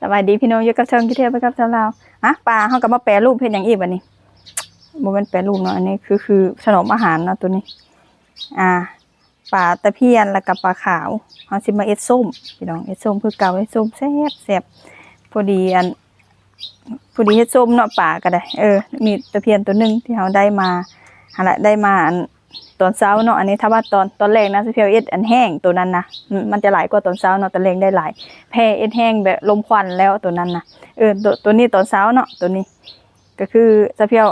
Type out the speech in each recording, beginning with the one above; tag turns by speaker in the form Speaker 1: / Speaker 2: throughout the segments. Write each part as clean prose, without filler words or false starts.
Speaker 1: สวัสดีพี่น้องอยู่กับช่องที่เที่ยวไปกับชาวลาวปลาเขาก็มาแปรรูปเพ็นอย่างอีกวันนี้บ่เป็นแปรรูปเนาะอันนี้คือขนมอาหารเนาะตัวนี้ปลาตะเพียนแล้วกับปลาขาวเขาสิมาเอ็ดส้มพี่น้องเอ็ดส้มคือเก่าเอ็ดส้มแซ่บพอดีเฮ็ดส้มเนาะปลาก็ได้มีตะเพียนตัวนึงที่เขาได้มาได้มาตอนเช้าเนาะอันนี้ถ้าว่าตอนแรกนะสิเพียวเอ็ดอันแห้งตัวนั้นนะมันจะหลายกว่าตอนเช้าเนาะตอนแรกได้หลายแพเอ็ดแห้งแบบลมควันแล้วตัวนั้นนะตัวนี้ตอนเช้าเนาะตัวนี้ก็คือสิเพียว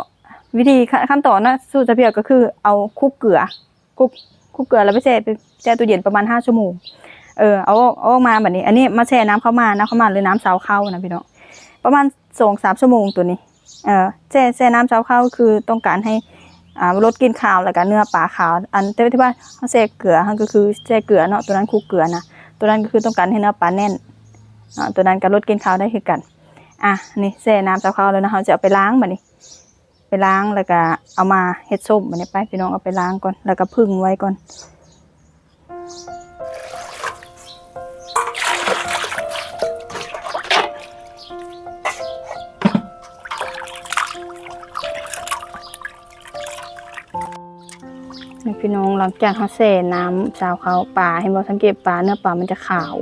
Speaker 1: วิธีขั้นตอนนะสูตรสิเพียวก็คือเอาคลุกเกลือคลุกเกลือแล้วไปแช่ตู้เย็นประมาณ5 ชั่วโมงเอาออกมาแบบนี้อันนี้มาแช่น้ำเข้ามาหรือน้ำเช้าเข้านะพี่น้องประมาณ2-3 ชั่วโมงตัวนี้แช่น้ำเช้าเข้าคือต้องการให้ลดกลิ่นคาวแล้วก็เนื้อปลาขาวอันที่ว่าเขาแช่เกลือก็คือแช่เกลือเนาะตัวนั้นคลุกเกลือนะตัวนั้นก็คือต้องการให้เนื้อปลาแน่นตัวนั้นก็ลดกลิ่นคาวได้คือกันนี่แช่น้ำเช้าเข้าแล้วนะเขาจะเอาไปล้างแบบนี้ไปล้างแล้วก็เอามาเฮ็ดส้มแบบนี้ไปพี่น้องเอาไปล้างก่อนแล้วก็พึ่งไว้ก่อนพี่น้องหลังจากเขาแช่น้ำชาวเขาปลาให้เราสังเกตปลาเนื้อปลามันจะขาว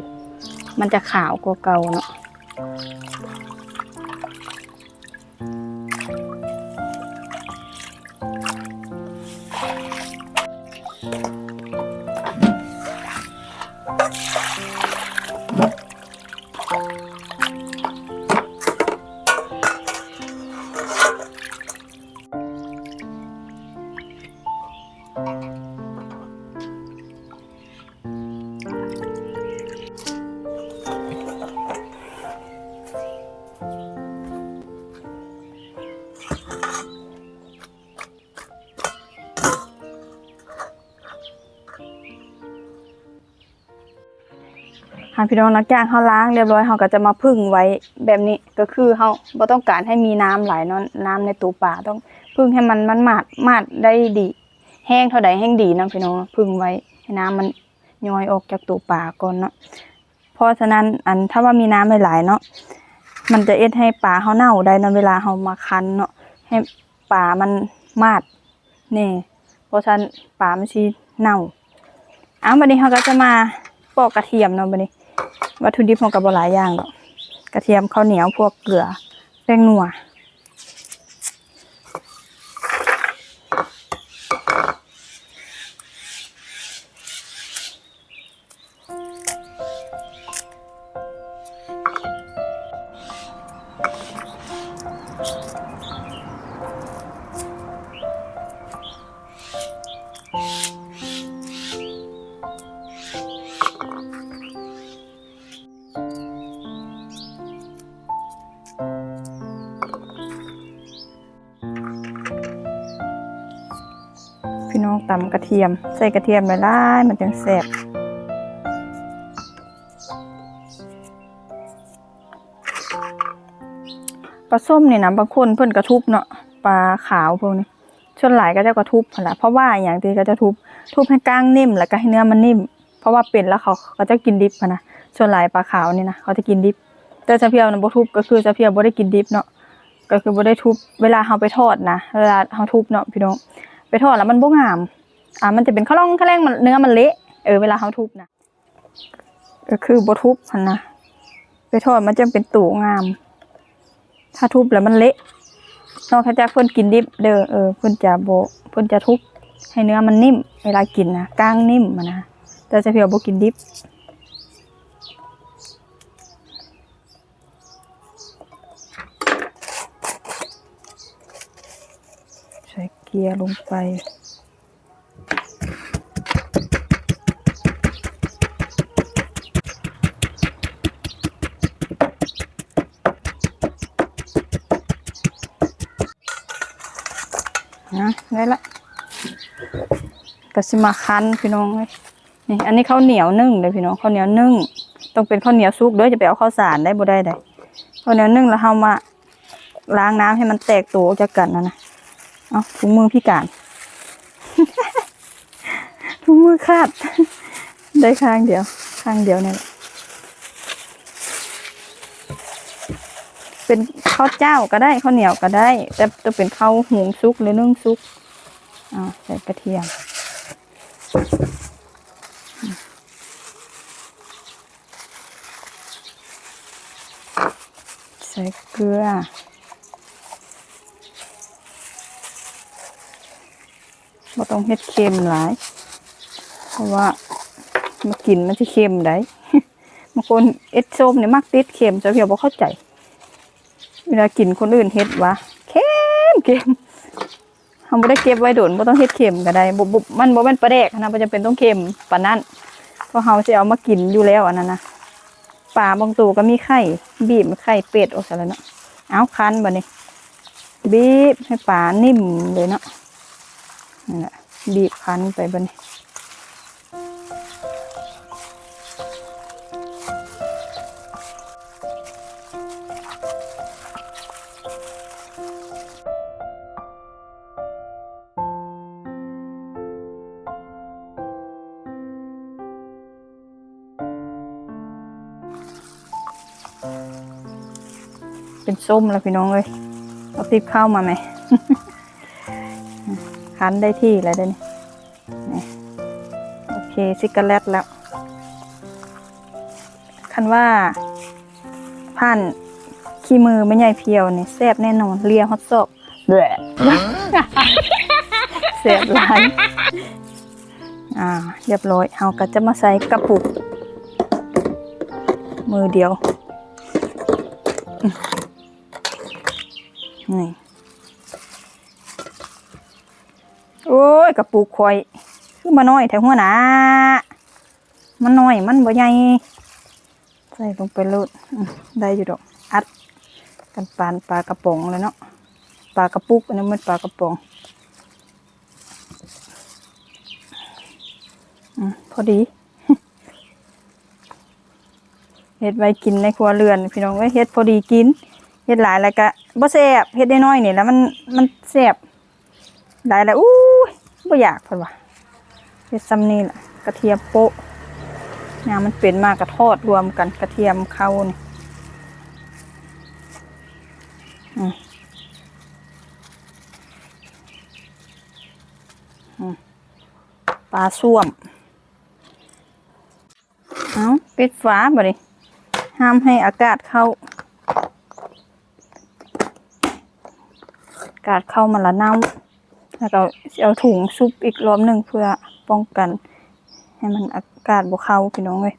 Speaker 1: กว่าเก่าเนาะพี่น้องหลังจากเขาล้างเรียบร้อยเขาก็จะมาพึ่งไว้แบบนี้ก็คือเขาบ่ต้องการให้มีน้ำไหลเนาะน้ำในตู้ปลาต้องพึ่งให้มันมาดได้ดีแห้งเท่าใดแห้งดีนะพี่น้องพึ่งไว้ให้น้ำมันย้อยออกจากตู้ปลาก่อนเนาะเพราะฉะนั้นถ้าว่ามีน้ำหลายๆเนาะมันจะเอ็ดให้ปลาเขาเน่าได้นะเวลาเขามาคั้นเนาะให้ปลามันมาดนี่เพราะฉะนั้นปลามันสิเน่าวันนี้เขาก็จะมาปอกกระเทียมเนาะวันนี้วัตถุดิบของกับหลายอย่างหรอกกระเทียมข้าวเหนียวพวกเกลือแป้งนัวพี่น้องตำกระเทียมใส่กระเทียมหลายๆมันจังแซ่บปลาส้มนี่นะบางคนเพิ่นกระทุบเนาะปลาขาวพวกนี้ส่วนหลายก็จะกระทุบแหละเพราะว่าอย่างที่ก็จะทุบให้ก้างนิ่มแล้วก็ให้เนื้อมันนิ่มเพราะว่าเป็นแล้วเขาก็จะกินดิบนะส่วนหลายปลาขาวนี่นะเขาจะกินดิบแต่จะเพียวนะบ่ทุบก็คือจะเพียวบ่ได้กินดิบเนาะก็คือบ่ได้ทุบเวลาเขาไปทอดนะเวลาเขาทุบเนาะพี่น้องไปทอดแล้วมันบ่งามมันจะเป็นข้าวร่องข้าวแรงมันเนื้อมันเละเวลาเขาทุบนะก็คือบ่ทุบนะไปทอดมันจะเป็นตู่งามถ้าทุบแล้วมันเละนอกจากเพิ่นกินดิบเด้อเพิ่นจะทุบให้เนื้อมันนิ่มเวลากินนะก้างนิ่มนะแต่จะเพียวบ่กินดิบใส่เกลือลงไปได้ละก็สิมาคั้นพี่น้องนี่อันนี้ข้าวเหนียวนึ่งเลยพี่น้องข้าวเหนียวนึ่งต้องเป็นข้าวเหนียวสุกด้วยจะไปเอาข้าวสารได้บ่ได้ข้าวเหนียวนึ่งแล้วเอามาล้างน้ำให้มันแตกตัวออกจากกันนะเอาถุงมือพี่การ ถุงมือขาด ได้ข้างเดียวนี่แหละ เป็นข้าวเจ้าก็ได้ข้าวเหนียวก็ได้แต่จะเป็นข้าวหุงซุกหรือนึ่งซุกใส่กระเทียมใส่เกลือบ่ต้องเฮ็ดเค็มหลายเพราะว่ามากินมันจะเค็มได้ บางคนเอ็ดส้มเนี่ยมักติดเค็มจะเพียวบ่เข้าใจเวลากินคนอื่นเฮ็ดวะเค็มเราไม่ได้เก็บไว้โดนบ่ต้องเฮ็ดเค็มก็ได้บ่มันบ่เป็นปลาแดกนะบ่จำเป็นต้องเค็มปานนั้นเพราะเฮาสิเอามากินอยู่แล้วอันนั้นนะปลาบางตัวก็มีไข่บีบไข่เป็ดออกซะแล้วเนาะเอาคั้นบัดนี้บีบให้ปลานิ่มเลยเนาะนั่นแหละบีบคั้นไปบัดนี้เป็นส้มแล้วพี่น้องเลยเอาติบข้าวมาไหม คั้นได้ที่แล้วได้นี่โอเคซิกาเลตแล้วคันว่าผ่านขี้มือไม่ใหญ่เพียวนี่แซ่บแน่นอนเลียฮอตซอกแหละแซ่บหลายเรียบร้อยเราก็จะมาใส่กระปุกมือเดียวนี่โอ้ยกระปุกข่อยคือมาน้อยแถวหัวหน้ามันน้อยมันบ่ใหญ่ใส่ลงไปโลดได้อยู่ดอกอัดกันปานปลากระป๋องเลยเนาะปลากระปุกอันนี้มันปลากระป๋องพอดีเฮ็ดไว้กินในครัวเรือนพี่น้องไว้เฮ็ดพอดีกินเฮ็ดหลายแล้วก็บ่แซ่บเฮ็ดได้น้อยนี่แล้วมันแซ่บหลายแล้วอู้ยบ่อยากเพิ่นว่าเฮ็ดซ้ำนี่ล่ะกระเทียมโปะเนี่ยมันเป็นมากกระทอดรวมกันกระเทียมเข้านี่ปลาส้วมเอาปิดฝาบ่ดิห้ามให้อากาศเข้าอากาศเข้ามาละเน่าแล้วก็เอาถุงซุปอีกรอบหนึ่งเพื่อป้องกันให้มันอากาศบ่เข้าพี่น้องเลย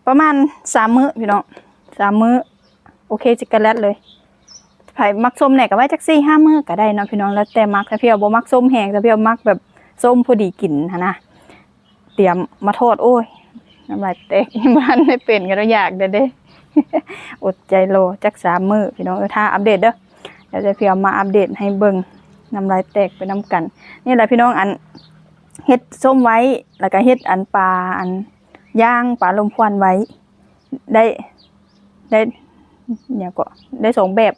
Speaker 1: ประมาณ3 มื้อพี่น้อง3 มื้อโอเคจิกกะแลตเลยไผ่มักส้มเนี่ยก็ไว้จัก4-5 มื้อก็ได้นะพี่น้องแล้วแต่มักถ้าเพียวบ่มักส้มแห้งถ้าเพียวมักแบบส้มพอดีกินนะเตรียมมาทอดโอ้ยน้ำลายแตกบ้านไม่เป็นก็อยากเด้ อดใจรอจัก3 มื้อพี่น้องถ้าอัปเดตเด้อเดี๋ยวจะเพียวมาอัปเดตให้เบิ่งน้ำลายแตกไปน้ำกันนี่แหละพี่น้องอันเฮ็ดส้มไว้แล้วก็เฮ็ดอันปลาอันย่างปลาลมควันไว้ได้เนี่ยก็ได้2 แบบ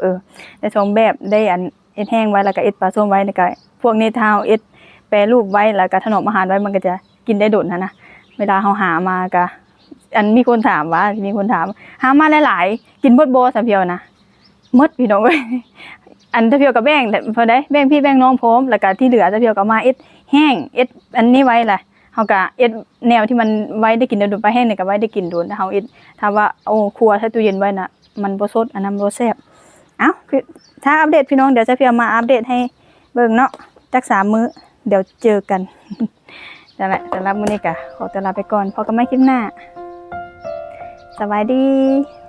Speaker 1: ได้2 แบบได้อันเอ็ดแห้งไว้แล้วก็เอ็ดปลาส้มไว้แล้วก็พวกนี้เท้าเอ็ดแปรรูปไว้แล้วก็ถนอมอาหารไว้มันก็จะกินได้โดดนะเวลาเฮาหามาก็อันมีคนถามว่ามีคนถามหามาหลายๆกินเบิดบ่ซะเพียวนะหมดพี่น้องเว้ยอันตะเพียวกับแบ่งแต่พอได้แบ่งพี่แบ่งน้องพร้อมแล้วก็ที่เหลือตะเพียวก็มาเอ็ดแห้งเอ็ดอันนี้ไว้ล่ะเฮาก็เอ็ดแนวที่มันไว้ได้กินโดนไปแห้งนี่ก็ไว้ได้กินโดนถ้าเฮาเอ็ดถ้าว่าโอ้ครัวถ้าตู้เย็นไว้น่ะมันบ่สดอันนั้นบ่แซ่บเอ้าถ้าอัปเดตพี่น้องเดี๋ยวจะเพียวมาอัปเดตให้เบิ่งเนาะจัก3 มื้อเดี๋ยวเจอกันนั่นแหละสำหรับมื้อนี้ก็ขอตัวลาไปก่อนพบกันใหม่คลิปหน้าสวัสดี